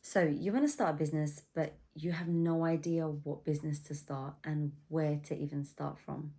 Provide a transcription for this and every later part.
So you want to start a business, but you have no idea what business to start and where to even start from.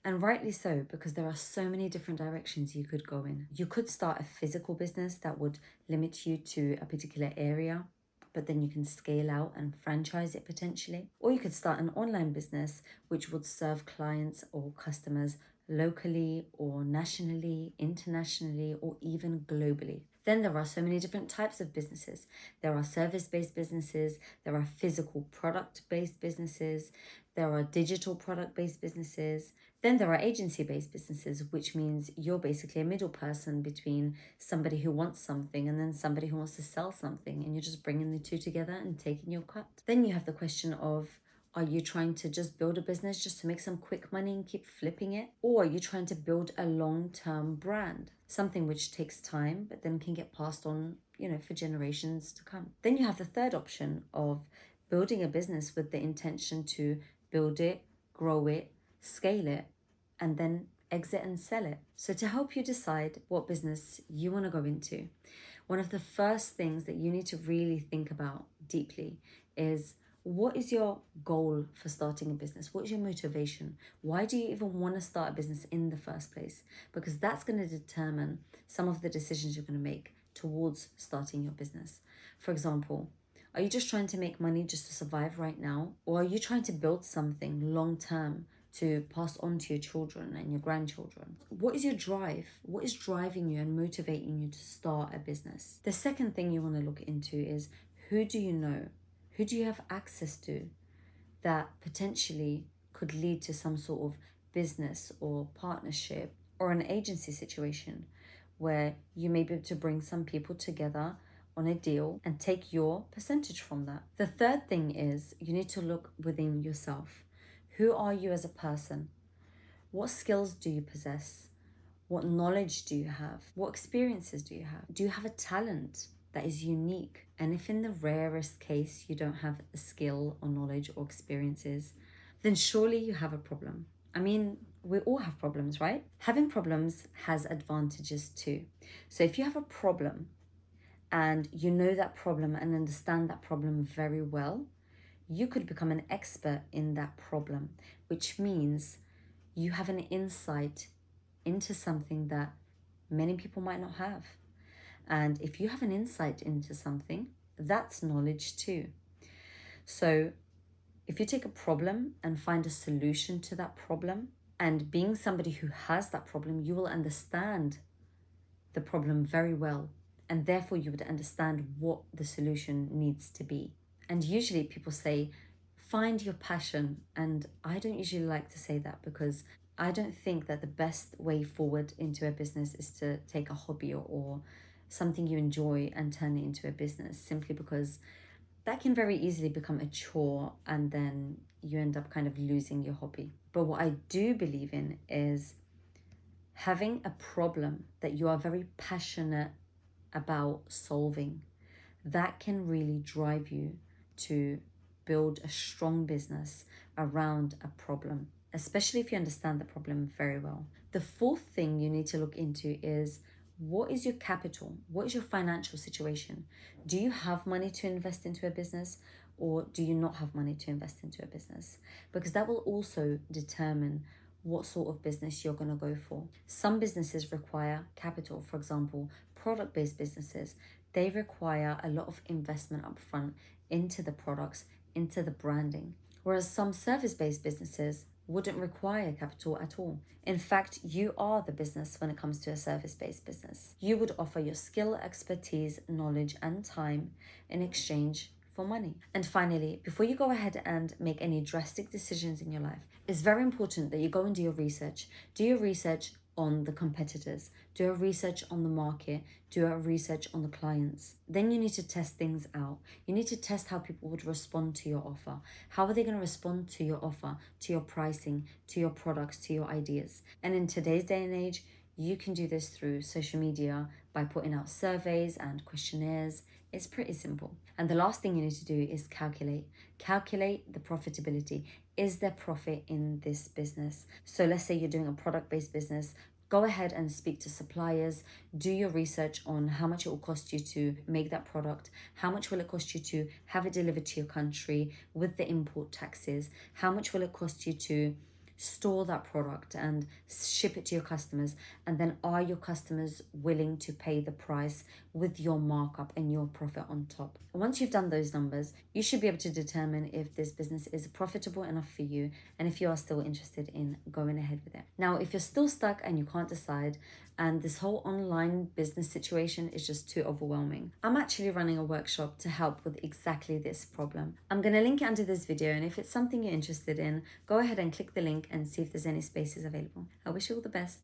And rightly so, because there are so many different directions you could go in. You could start a physical business that would limit you to a particular area, but then you can scale out and franchise it potentially. Or you could start an online business which would serve clients or customers locally or nationally, internationally, or even globally. Then there are so many different types of businesses. There are service-based businesses, there are physical product-based businesses, there are digital product-based businesses. Then there are agency-based businesses, which means you're basically a middle person between somebody who wants something and then somebody who wants to sell something, and you're just bringing the two together and taking your cut. Then you have the question of, are you trying to just build a business just to make some quick money and keep flipping it? Or are you trying to build a long-term brand, something which takes time but then can get passed on, for generations to come? Then you have the third option of building a business with the intention to build it, grow it, scale it, and then exit and sell it. So to help you decide what business you want to go into, one of the first things that you need to really think about deeply is, what is your goal for starting a business? What is your motivation? Why do you even want to start a business in the first place? Because that's going to determine some of the decisions you're going to make towards starting your business. For example, are you just trying to make money just to survive right now? Or are you trying to build something long term to pass on to your children and your grandchildren? What is your drive? What is driving you and motivating you to start a business? The second thing you want to look into is, who do you know? Who do you have access to that potentially could lead to some sort of business or partnership or an agency situation where you may be able to bring some people together on a deal and take your percentage from that? The third thing is, you need to look within yourself. Who are you as a person? What skills do you possess? What knowledge do you have? What experiences do you have? Do you have a talent that is unique? And if in the rarest case you don't have a skill or knowledge or experiences, then surely you have a problem. I mean, we all have problems, right? Having problems has advantages too. So if you have a problem and you know that problem and understand that problem very well, you could become an expert in that problem, which means you have an insight into something that many people might not have. And if you have an insight into something, that's knowledge too. So if you take a problem and find a solution to that problem, and being somebody who has that problem, you will understand the problem very well. And therefore you would understand what the solution needs to be. And usually people say, find your passion. And I don't usually like to say that, because I don't think that the best way forward into a business is to take a hobby or something you enjoy and turn it into a business, simply because that can very easily become a chore and then you end up kind of losing your hobby. But what I do believe in is having a problem that you are very passionate about solving. That can really drive you to build a strong business around a problem, especially if you understand the problem very well. The fourth thing you need to look into is, what is your capital? What is your financial situation? Do you have money to invest into a business, or do you not have money to invest into a business? Because that will also determine what sort of business you're going to go for. Some businesses require capital. For example, product-based businesses, they require a lot of investment upfront into the products, into the branding. Whereas some service-based businesses wouldn't require capital at all. In fact, you are the business when it comes to a service-based business. You would offer your skill, expertise, knowledge, and time in exchange for money. And finally, before you go ahead and make any drastic decisions in your life, it's very important that you go and do your research. Do your research on the competitors, do a research on the market, do a research on the clients. Then you need to test things out. You need to test how people would respond to your offer. How are they going to respond to your offer, to your pricing, to your products, to your ideas? And in today's day and age, you can do this through social media by putting out surveys and questionnaires. It's pretty simple. And the last thing you need to do is calculate. Calculate the profitability. Is there profit in this business? So let's say you're doing a product-based business. Go ahead and speak to suppliers, do your research on how much it will cost you to make that product, how much will it cost you to have it delivered to your country with the import taxes, how much will it cost you to store that product and ship it to your customers, and then are your customers willing to pay the price with your markup and your profit on top. And once you've done those numbers, you should be able to determine if this business is profitable enough for you and if you are still interested in going ahead with it. Now, if you're still stuck and you can't decide, and this whole online business situation is just too overwhelming, I'm actually running a workshop to help with exactly this problem. I'm going to link it under this video, and if it's something you're interested in, go ahead and click the link and see if there's any spaces available. I wish you all the best.